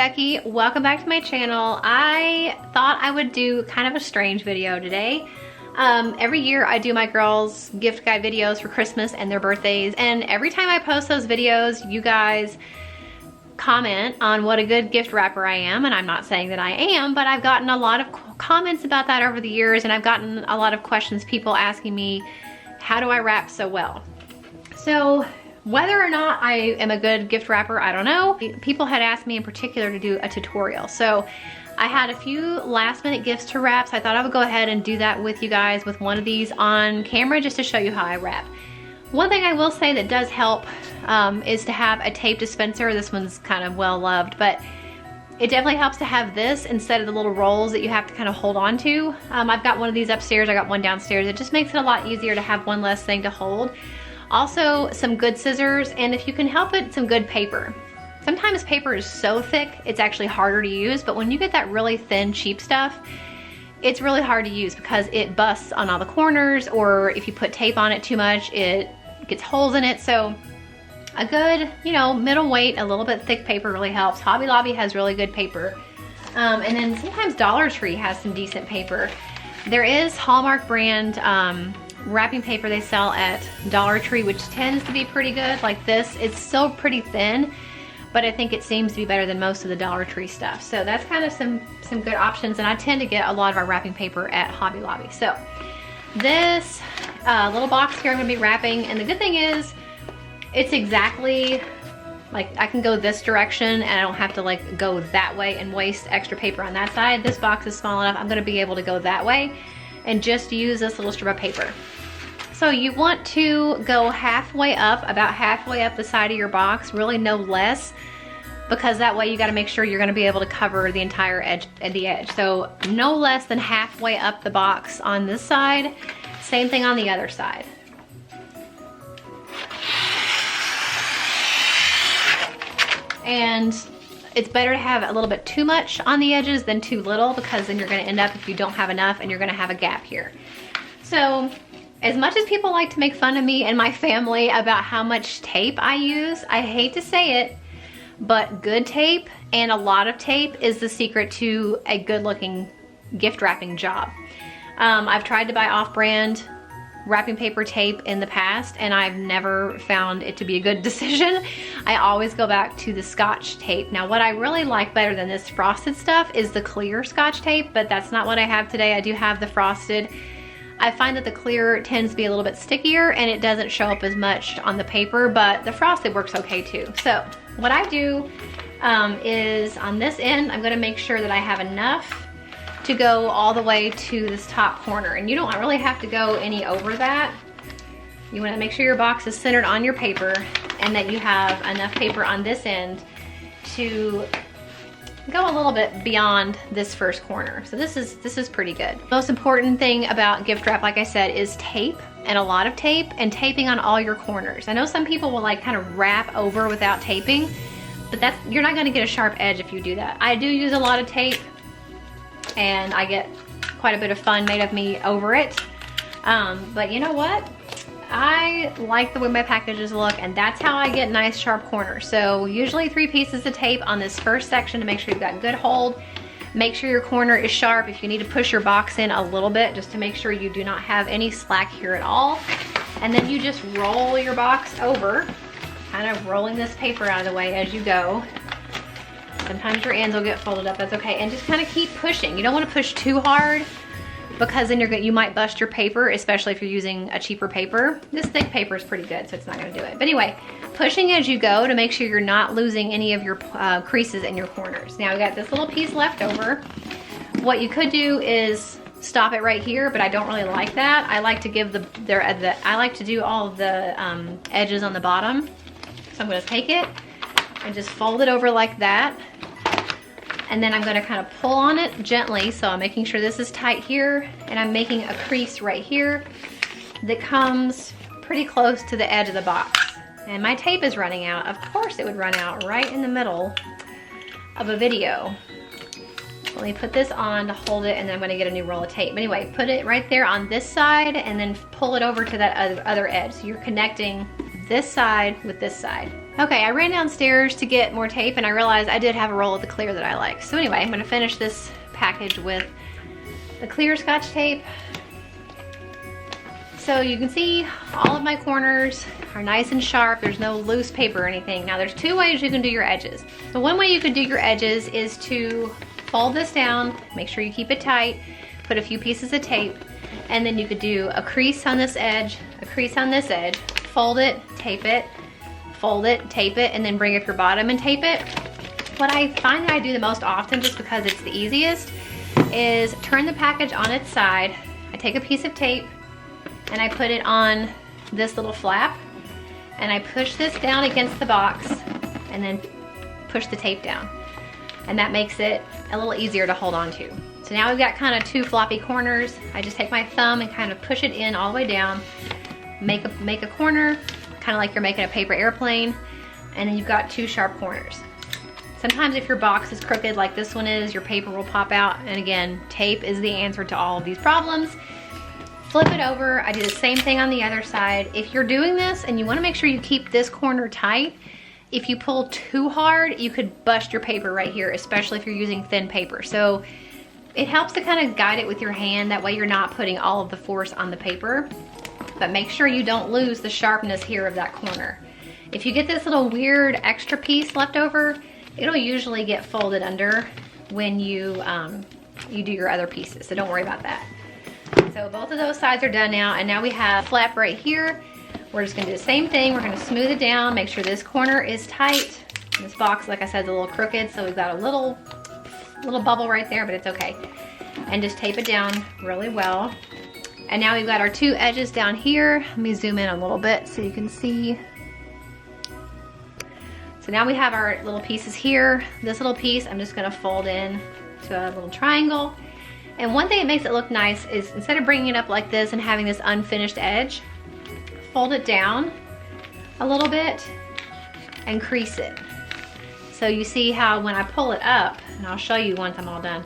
Becky. Welcome back to my channel. I thought I would do kind of a strange video today. Every year I do my girls gift guide videos for Christmas and their birthdays, and every time I post those videos, you guys comment on what a good gift wrapper I am, and I'm not saying that I am, but I've gotten a lot of comments about that over the years, and I've gotten a lot of questions, people asking me, how do I wrap so well? So whether or not I am a good gift wrapper, I don't know. People had asked me in particular to do a tutorial. So I had a few last minute gifts to wrap, so I thought I would go ahead and do that with you guys with one of these on camera just to show you how I wrap. One thing I will say that does help is to have a tape dispenser. This one's kind of well loved, but it definitely helps to have this instead of the little rolls that you have to kind of hold on to. I've got one of these upstairs, I got one downstairs. It just makes it a lot easier to have one less thing to hold. Also, some good scissors, and if you can help it, some good paper. Sometimes paper is so thick, it's actually harder to use, but when you get that really thin, cheap stuff, it's really hard to use because it busts on all the corners, or if you put tape on it too much, it gets holes in it. So a good, middle weight, a little bit thick paper really helps. Hobby Lobby has really good paper. And then sometimes Dollar Tree has some decent paper. There is Hallmark brand wrapping paper they sell at Dollar Tree, which tends to be pretty good. Like this, it's still pretty thin, but I think it seems to be better than most of the Dollar Tree stuff. So that's kind of some good options, and I tend to get a lot of our wrapping paper at Hobby Lobby. So this little box here I'm gonna be wrapping, and the good thing is it's exactly, like I can go this direction and I don't have to like go that way and waste extra paper on that side. This box is small enough, I'm gonna be able to go that way and just use this little strip of paper. So you want to go halfway up, about halfway up the side of your box, really no less, because that way you gotta make sure you're gonna be able to cover the entire edge at the edge. So no less than halfway up the box on this side, same thing on the other side. And it's better to have a little bit too much on the edges than too little, because then you're gonna end up, if you don't have enough, and you're gonna have a gap here. So as much as people like to make fun of me and my family about how much tape I use, I hate to say it, but good tape and a lot of tape is the secret to a good looking gift wrapping job. I've tried to buy off-brand wrapping paper tape in the past, and I've never found it to be a good decision. I always go back to the Scotch tape. Now what I really like better than this frosted stuff is the clear Scotch tape, but that's not what I have today. I do have the frosted. I find that the clear tends to be a little bit stickier and it doesn't show up as much on the paper, but the frosted works okay too. So what I do is on this end, I'm gonna make sure that I have enough to go all the way to this top corner. And you don't really have to go any over that. You wanna make sure your box is centered on your paper and that you have enough paper on this end to go a little bit beyond this first corner. So this is pretty good. Most important thing about gift wrap, like I said, is tape, and a lot of tape, and taping on all your corners. I know some people will like kind of wrap over without taping, but you're not gonna get a sharp edge if you do that. I do use a lot of tape, and I get quite a bit of fun made of me over it. But you know what? I like the way my packages look, and that's how I get nice sharp corners. So usually 3 pieces of tape on this first section to make sure you've got good hold. Make sure your corner is sharp. If you need to push your box in a little bit, just to make sure you do not have any slack here at all. And then you just roll your box over, kind of rolling this paper out of the way as you go. Sometimes your ends will get folded up, that's okay. And just kind of keep pushing. You don't want to push too hard, because then you might bust your paper, especially if you're using a cheaper paper. This thick paper is pretty good, so it's not gonna do it. But anyway, pushing as you go to make sure you're not losing any of your creases in your corners. Now we got this little piece left over. What you could do is stop it right here, but I don't really like that. I like to give I like to do all of the edges on the bottom. So I'm gonna take it and just fold it over like that. And then I'm gonna kind of pull on it gently. So I'm making sure this is tight here, and I'm making a crease right here that comes pretty close to the edge of the box. And my tape is running out. Of course it would run out right in the middle of a video. Let me put this on to hold it, and then I'm gonna get a new roll of tape. Anyway, put it right there on this side and then pull it over to that other edge. So you're connecting this side with this side. Okay, I ran downstairs to get more tape and I realized I did have a roll of the clear that I like. So anyway, I'm gonna finish this package with the clear Scotch tape. So you can see all of my corners are nice and sharp. There's no loose paper or anything. Now there's two ways you can do your edges. So one way you could do your edges is to fold this down, make sure you keep it tight, put a few pieces of tape, and then you could do a crease on this edge, a crease on this edge, fold it, tape it, fold it, tape it, and then bring up your bottom and tape it. What I find that I do the most often, just because it's the easiest, is turn the package on its side. I take a piece of tape and I put it on this little flap and I push this down against the box and then push the tape down. And that makes it a little easier to hold on to. So now we've got kind of two floppy corners. I just take my thumb and kind of push it in all the way down, make a corner, kind of like you're making a paper airplane, and then you've got two sharp corners. Sometimes if your box is crooked like this one is, your paper will pop out, and again, tape is the answer to all of these problems. Flip it over. I do the same thing on the other side. If you're doing this and you want to make sure you keep this corner tight, if you pull too hard, you could bust your paper right here, especially if you're using thin paper. So it helps to kind of guide it with your hand. That way you're not putting all of the force on the paper, but make sure you don't lose the sharpness here of that corner. If you get this little weird extra piece left over, it'll usually get folded under when you do your other pieces, so don't worry about that. So both of those sides are done now, and now we have a flap right here. We're just gonna do the same thing. We're gonna smooth it down, make sure this corner is tight. This box, like I said, is a little crooked, so we've got a little bubble right there, but it's okay. And just tape it down really well. And now we've got our two edges down here. Let me zoom in a little bit so you can see. So now we have our little pieces here. This little piece, I'm just gonna fold in to a little triangle. And one thing that makes it look nice is instead of bringing it up like this and having this unfinished edge, fold it down a little bit and crease it. So you see how when I pull it up, and I'll show you once I'm all done,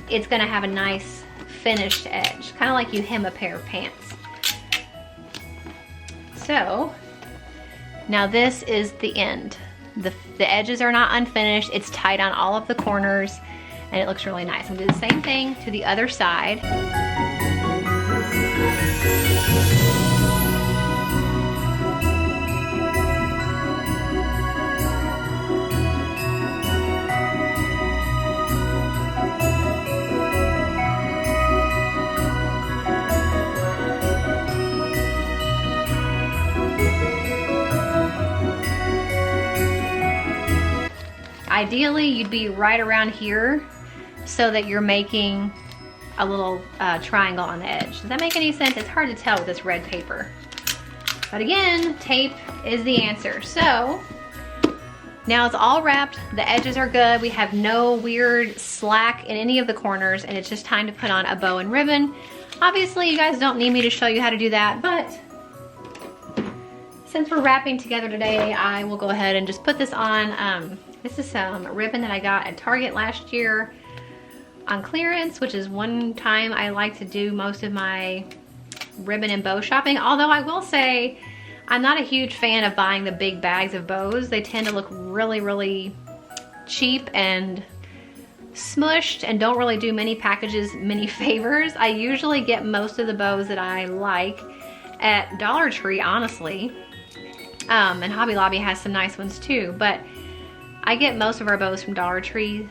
it's gonna have a nice finished edge, kind of like you hem a pair of pants. So now this is the end. The edges are not unfinished, it's tight on all of the corners, and it looks really nice. I'm gonna do the same thing to the other side. Ideally, you'd be right around here so that you're making a little triangle on the edge. Does that make any sense? It's hard to tell with this red paper. But again, tape is the answer. So now it's all wrapped. The edges are good. We have no weird slack in any of the corners, and it's just time to put on a bow and ribbon. Obviously, you guys don't need me to show you how to do that, but since we're wrapping together today, I will go ahead and just put this on. This is some ribbon that I got at Target last year on clearance, which is one time I like to do most of my ribbon and bow shopping. Although I will say, I'm not a huge fan of buying the big bags of bows. They tend to look really, really cheap and smushed and don't really do many packages many favors. I usually get most of the bows that I like at Dollar Tree, honestly. And Hobby Lobby has some nice ones too, but I get most of our bows from Dollar Tree,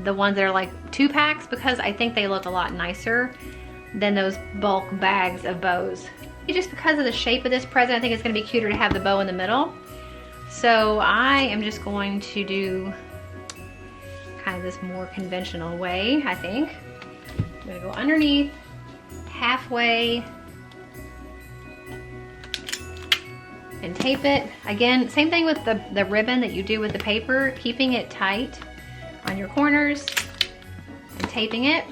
the ones that are like 2-packs, because I think they look a lot nicer than those bulk bags of bows. Just because of the shape of this present, I think it's gonna be cuter to have the bow in the middle. So I am just going to do kind of this more conventional way, I think. I'm gonna go underneath, halfway, and tape it. Again, same thing with the ribbon that you do with the paper, keeping it tight on your corners and taping it.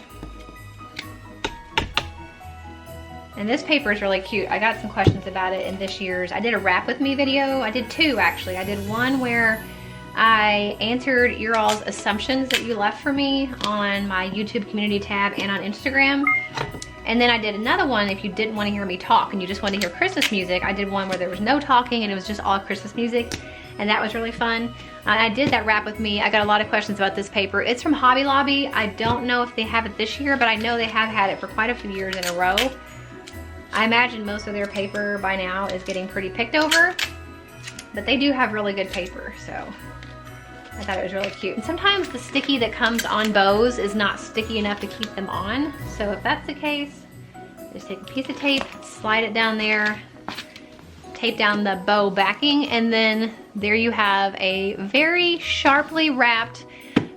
And this paper is really cute. I got some questions about it in this year's, I did a wrap with me video. I did two actually. I did one where I answered your all's assumptions that you left for me on my YouTube community tab and on Instagram. And then I did another one if you didn't want to hear me talk and you just wanted to hear Christmas music. I did one where there was no talking and it was just all Christmas music. and that was really fun. I did that wrap with me. I got a lot of questions about this paper. It's from Hobby Lobby. I don't know if they have it this year, but I know they have had it for quite a few years in a row. I imagine most of their paper by now is getting pretty picked over, but they do have really good paper, so I thought it was really cute. And sometimes the sticky that comes on bows is not sticky enough to keep them on. So if that's the case, just take a piece of tape, slide it down there, tape down the bow backing, and then there you have a very sharply wrapped,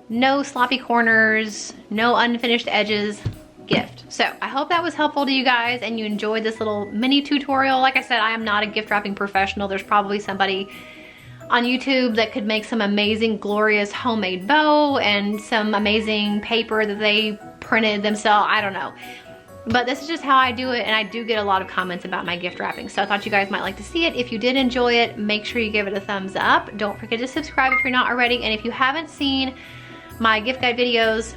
no sloppy corners, no unfinished edges gift. So I hope that was helpful to you guys and you enjoyed this little mini tutorial. Like I said, I am not a gift wrapping professional. There's probably somebody on YouTube that could make some amazing, glorious homemade bow and some amazing paper that they printed themselves. I don't know. But this is just how I do it, and I do get a lot of comments about my gift wrapping. So I thought you guys might like to see it. If you did enjoy it, make sure you give it a thumbs up. Don't forget to subscribe if you're not already. And if you haven't seen my gift guide videos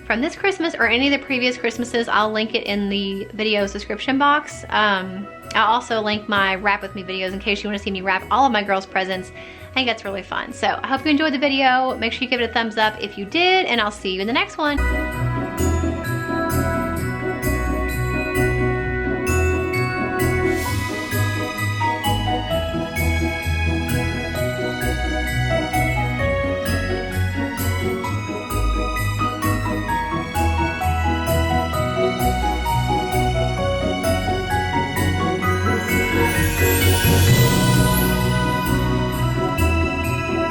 from this Christmas or any of the previous Christmases, I'll link it in the video's description box. I'll also link my wrap with me videos in case you want to see me wrap all of my girls' presents. I think that's really fun. So I hope you enjoyed the video. Make sure you give it a thumbs up if you did, and I'll see you in the next one.